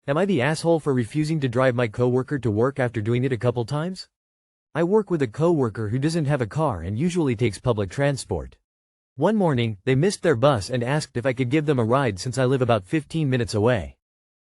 Am I the asshole for refusing to drive my coworker to work after doing it a couple times? I work with a coworker who doesn't have a car and usually takes public transport. One morning, they missed their bus and asked if I could give them a ride since I live about 15 minutes away.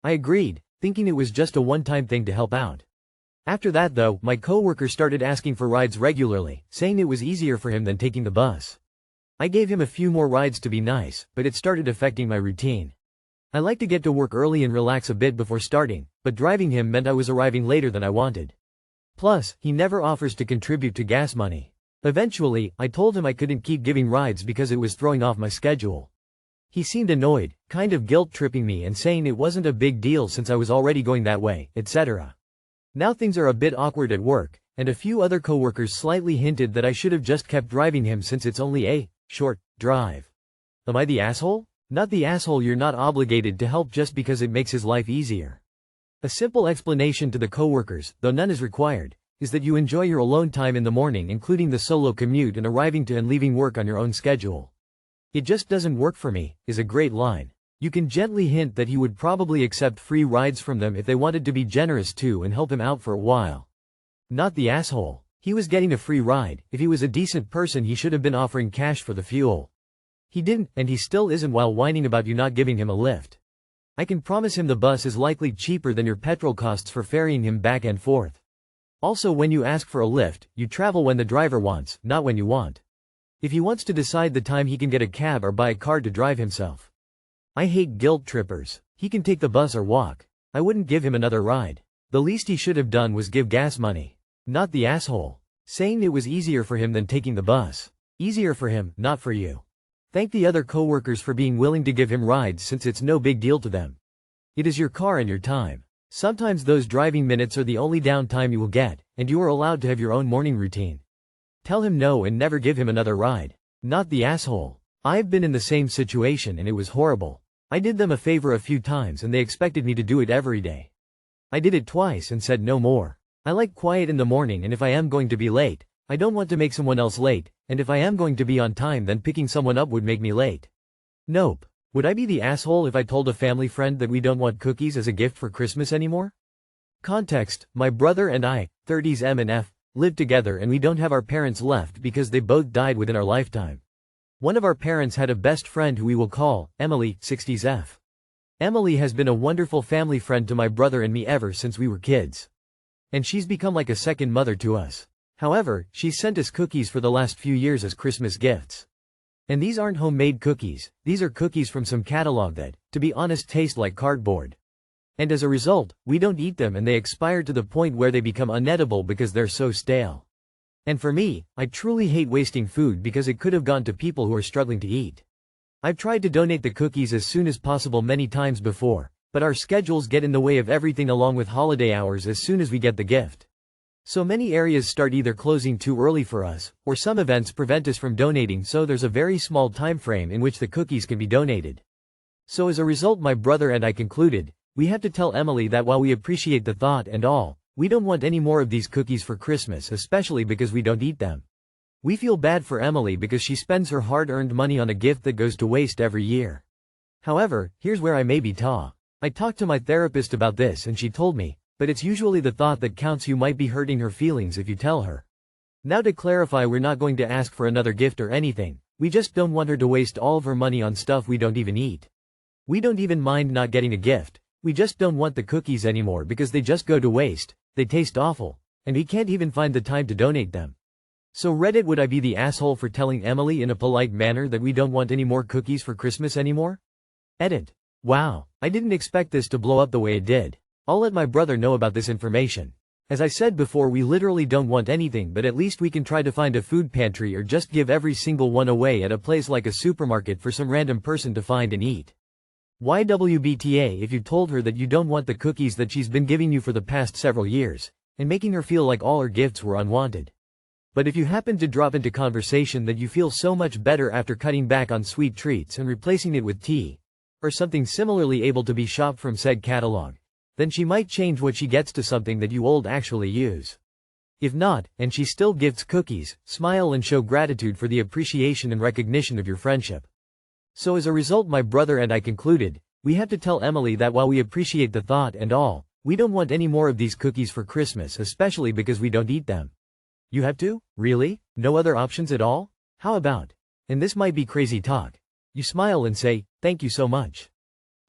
I agreed, thinking it was just a one-time thing to help out. After that though, my coworker started asking for rides regularly, saying it was easier for him than taking the bus. I gave him a few more rides to be nice, but it started affecting my routine. I like to get to work early and relax a bit before starting, but driving him meant I was arriving later than I wanted. Plus, he never offers to contribute to gas money. Eventually, I told him I couldn't keep giving rides because it was throwing off my schedule. He seemed annoyed, kind of guilt-tripping me and saying it wasn't a big deal since I was already going that way, etc. Now things are a bit awkward at work, and a few other coworkers slightly hinted that I should have just kept driving him since it's only a short drive. Am I the asshole? Not the asshole. You're not obligated to help just because it makes his life easier. A simple explanation to the coworkers, though none is required, is that you enjoy your alone time in the morning, including the solo commute and arriving to and leaving work on your own schedule. It just doesn't work for me, is a great line. You can gently hint that he would probably accept free rides from them if they wanted to be generous too and help him out for a while. Not the asshole. He was getting a free ride. If he was a decent person, he should have been offering cash for the fuel. He didn't, and he still isn't while whining about you not giving him a lift. I can promise him the bus is likely cheaper than your petrol costs for ferrying him back and forth. Also, when you ask for a lift, you travel when the driver wants, not when you want. If he wants to decide the time, he can get a cab or buy a car to drive himself. I hate guilt trippers. He can take the bus or walk. I wouldn't give him another ride. The least he should have done was give gas money. Not the asshole. Saying it was easier for him than taking the bus. Easier for him, not for you. Thank the other coworkers for being willing to give him rides since it's no big deal to them. It is your car and your time. Sometimes those driving minutes are the only downtime you will get, and you are allowed to have your own morning routine. Tell him no and never give him another ride. Not the asshole. I've been in the same situation and it was horrible. I did them a favor a few times and they expected me to do it every day. I did it twice and said no more. I like quiet in the morning, and if I am going to be late, I don't want to make someone else late, and if I am going to be on time, then picking someone up would make me late. Nope. Would I be the asshole if I told a family friend that we don't want cookies as a gift for Christmas anymore? Context: my brother and I, 30s M and F, live together and we don't have our parents left because they both died within our lifetime. One of our parents had a best friend who we will call Emily, 60s F. Emily has been a wonderful family friend to my brother and me ever since we were kids. And she's become like a second mother to us. However, she's sent us cookies for the last few years as Christmas gifts. And these aren't homemade cookies, these are cookies from some catalog that, to be honest, taste like cardboard. And as a result, we don't eat them and they expire to the point where they become uneatable because they're so stale. And for me, I truly hate wasting food because it could have gone to people who are struggling to eat. I've tried to donate the cookies as soon as possible many times before, but our schedules get in the way of everything along with holiday hours as soon as we get the gift. So many areas start either closing too early for us, or some events prevent us from donating, so there's a very small time frame in which the cookies can be donated. So as a result, my brother and I concluded, we have to tell Emily that while we appreciate the thought and all, we don't want any more of these cookies for Christmas, especially because we don't eat them. We feel bad for Emily because she spends her hard-earned money on a gift that goes to waste every year. However, here's where I may be I talked to my therapist about this and she told me, but it's usually the thought that counts. You might be hurting her feelings if you tell her. Now to clarify, we're not going to ask for another gift or anything, we just don't want her to waste all of her money on stuff we don't even eat. We don't even mind not getting a gift, we just don't want the cookies anymore because they just go to waste, they taste awful, and we can't even find the time to donate them. So Reddit, would I be the asshole for telling Emily in a polite manner that we don't want any more cookies for Christmas anymore? Edit. Wow, I didn't expect this to blow up the way it did. I'll let my brother know about this information. As I said before, we literally don't want anything, but at least we can try to find a food pantry or just give every single one away at a place like a supermarket for some random person to find and eat. YWBTA if you told her that you don't want the cookies that she's been giving you for the past several years, and making her feel like all her gifts were unwanted. But if you happen to drop into conversation that you feel so much better after cutting back on sweet treats and replacing it with tea, or something similarly able to be shopped from said catalog, then she might change what she gets to something that you old actually use. If not, and she still gifts cookies, smile and show gratitude for the appreciation and recognition of your friendship. So as a result, my brother and I concluded, We have to tell Emily that while we appreciate the thought and all, we don't want any more of these cookies for Christmas, especially because we don't eat them. You have to? Really? No other options at all? How about? And this might be crazy talk. You smile and say, thank you so much.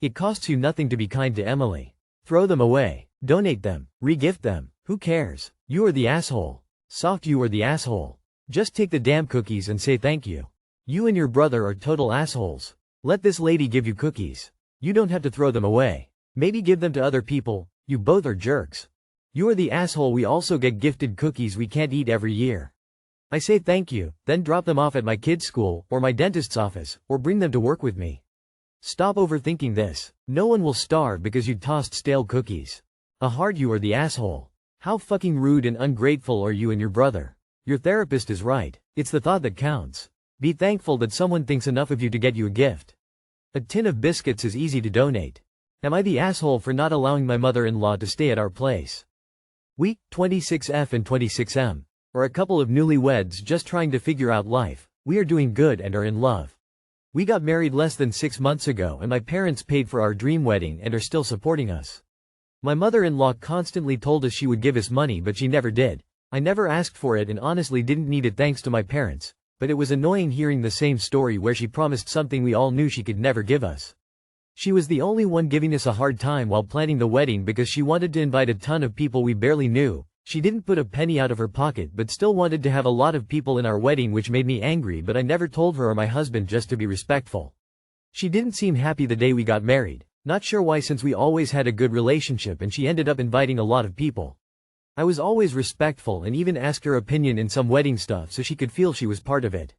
It costs you nothing to be kind to Emily. Throw them away. Donate them. Re-gift them. Who cares? You are the asshole. Soft, you are the asshole. Just take the damn cookies and say thank you. You and your brother are total assholes. Let this lady give you cookies. You don't have to throw them away. Maybe give them to other people. You both are jerks. You are the asshole. We also get gifted cookies we can't eat every year. I say thank you, then drop them off at my kid's school, or my dentist's office, or bring them to work with me. Stop overthinking this. No one will starve because you tossed stale cookies. A heart, you are the asshole. How fucking rude and ungrateful are you and your brother? Your therapist is right. It's the thought that counts. Be thankful that someone thinks enough of you to get you a gift. A tin of biscuits is easy to donate. Am I the asshole for not allowing my mother-in-law to stay at our place? We, 26F and 26M, are a couple of newlyweds just trying to figure out life. We are doing good and are in love. We got married less than 6 months ago and my parents paid for our dream wedding and are still supporting us. My mother-in-law constantly told us she would give us money, but she never did. I never asked for it and honestly didn't need it thanks to my parents, but it was annoying hearing the same story where she promised something we all knew she could never give us. She was the only one giving us a hard time while planning the wedding because she wanted to invite a ton of people we barely knew. She didn't put a penny out of her pocket but still wanted to have a lot of people in our wedding, which made me angry, but I never told her or my husband just to be respectful. She didn't seem happy the day we got married. Not sure why, since we always had a good relationship, and she ended up inviting a lot of people. I was always respectful and even asked her opinion in some wedding stuff so she could feel she was part of it.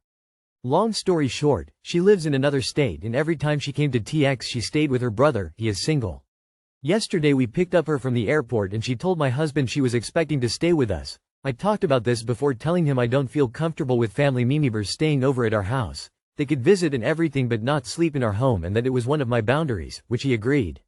Long story short, she lives in another state and every time she came to TX she stayed with her brother. He is single. Yesterday we picked up her from the airport and she told my husband she was expecting to stay with us. I talked about this before, telling him I don't feel comfortable with family members staying over at our house. They could visit and everything but not sleep in our home, and that it was one of my boundaries, which he agreed.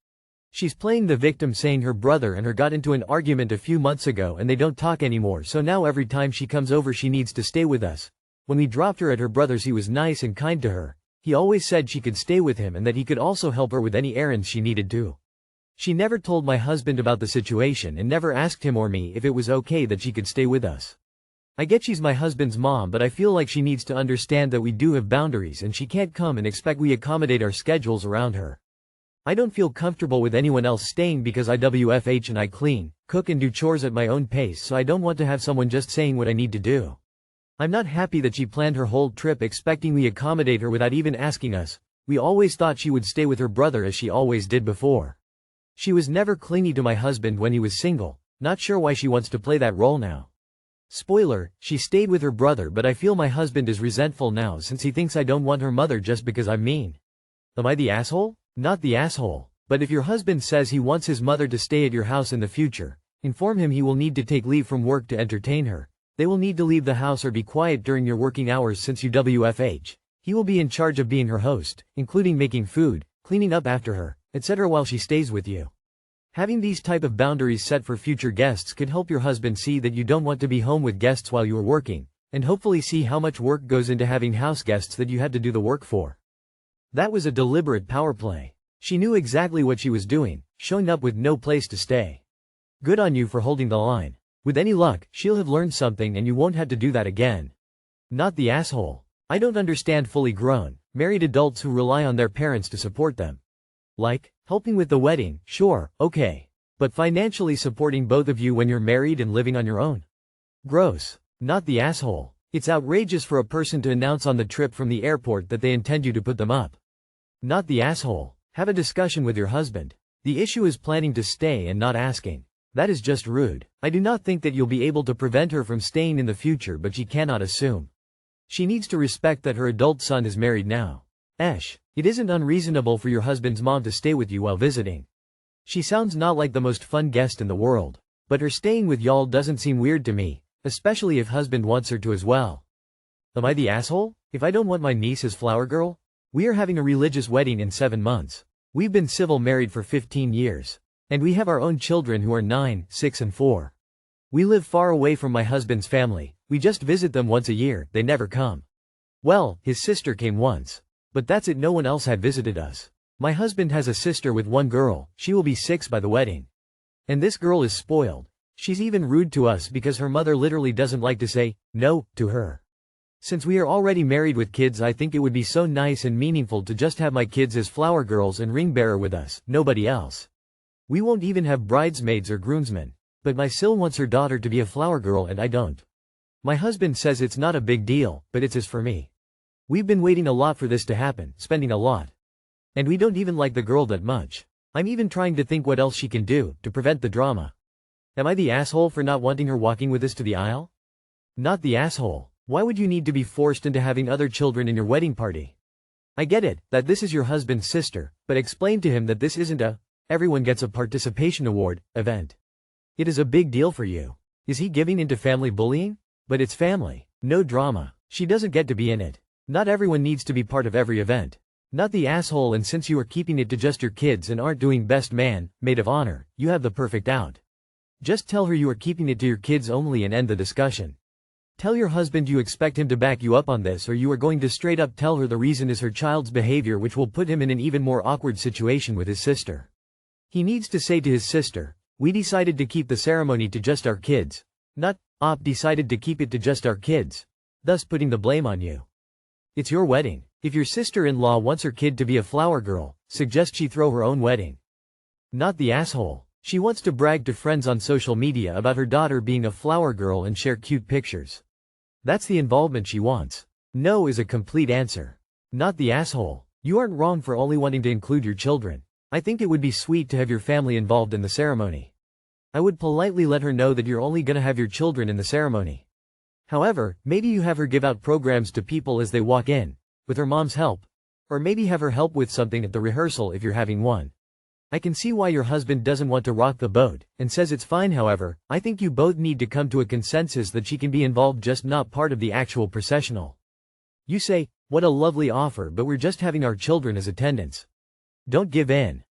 She's playing the victim, saying her brother and her got into an argument a few months ago and they don't talk anymore, so now every time she comes over she needs to stay with us. When we dropped her at her brother's, he was nice and kind to her. He always said she could stay with him and that he could also help her with any errands she needed to. She never told my husband about the situation and never asked him or me if it was okay that she could stay with us. I get she's my husband's mom, but I feel like she needs to understand that we do have boundaries and she can't come and expect we accommodate our schedules around her. I don't feel comfortable with anyone else staying because I WFH and I clean, cook and do chores at my own pace, so I don't want to have someone just saying what I need to do. I'm not happy that she planned her whole trip expecting we accommodate her without even asking us. We always thought she would stay with her brother as she always did before. She was never clingy to my husband when he was single. Not sure why she wants to play that role now. Spoiler, she stayed with her brother, but I feel my husband is resentful now since he thinks I don't want her mother just because I'm mean. Am I the asshole? Not the asshole. But if your husband says he wants his mother to stay at your house in the future, inform him he will need to take leave from work to entertain her. They will need to leave the house or be quiet during your working hours since you WFH. He will be in charge of being her host, including making food, cleaning up after her, etc. while she stays with you. Having these type of boundaries set for future guests could help your husband see that you don't want to be home with guests while you are working, and hopefully see how much work goes into having house guests that you had to do the work for. That was a deliberate power play. She knew exactly what she was doing, showing up with no place to stay. Good on you for holding the line. With any luck, she'll have learned something and you won't have to do that again. Not the asshole. I don't understand fully grown, married adults who rely on their parents to support them. Like, helping with the wedding, sure, okay. But financially supporting both of you when you're married and living on your own? Gross. Not the asshole. It's outrageous for a person to announce on the trip from the airport that they intend you to put them up. Not the asshole. Have a discussion with your husband. The issue is planning to stay and not asking. That is just rude. I do not think that you'll be able to prevent her from staying in the future, but she cannot assume. She needs to respect that her adult son is married now. It isn't unreasonable for your husband's mom to stay with you while visiting. She sounds not like the most fun guest in the world, but her staying with y'all doesn't seem weird to me, especially if husband wants her to as well. Am I the asshole if I don't want my niece as flower girl? We are having a religious wedding in 7 months. We've been civil married for 15 years. And we have our own children who are 9, 6 and 4. We live far away from my husband's family. We just visit them once a year, they never come. Well, his sister came once. But that's it, no one else had visited us. My husband has a sister with one girl, she will be 6 by the wedding. And this girl is spoiled. She's even rude to us because her mother literally doesn't like to say no to her. Since we are already married with kids, I think it would be so nice and meaningful to just have my kids as flower girls and ring bearer with us, nobody else. We won't even have bridesmaids or groomsmen. But my Sil wants her daughter to be a flower girl and I don't. My husband says it's not a big deal, but it's as for me. We've been waiting a lot for this to happen, spending a lot. And we don't even like the girl that much. I'm even trying to think what else she can do to prevent the drama. Am I the asshole for not wanting her walking with us to the aisle? Not the asshole. Why would you need to be forced into having other children in your wedding party? I get it, that this is your husband's sister, but explain to him that this isn't a everyone gets a participation award event. It is a big deal for you. Is he giving into family bullying? But it's family. No drama. She doesn't get to be in it. Not everyone needs to be part of every event. Not the asshole, and since you are keeping it to just your kids and aren't doing best man, maid of honor, you have the perfect out. Just tell her you are keeping it to your kids only and end the discussion. Tell your husband you expect him to back you up on this, or you are going to straight up tell her the reason is her child's behavior, which will put him in an even more awkward situation with his sister. He needs to say to his sister, we decided to keep the ceremony to just our kids. Not, decided to keep it to just our kids. Thus putting the blame on you. It's your wedding. If your sister-in-law wants her kid to be a flower girl, suggest she throw her own wedding. Not the asshole. She wants to brag to friends on social media about her daughter being a flower girl and share cute pictures. That's the involvement she wants. No is a complete answer. Not the asshole. You aren't wrong for only wanting to include your children. I think it would be sweet to have your family involved in the ceremony. I would politely let her know that you're only gonna have your children in the ceremony. However, maybe you have her give out programs to people as they walk in, with her mom's help. Or maybe have her help with something at the rehearsal if you're having one. I can see why your husband doesn't want to rock the boat, and says it's fine. However, I think you both need to come to a consensus that she can be involved, just not part of the actual processional. You say, what a lovely offer, but we're just having our children as attendants. Don't give in.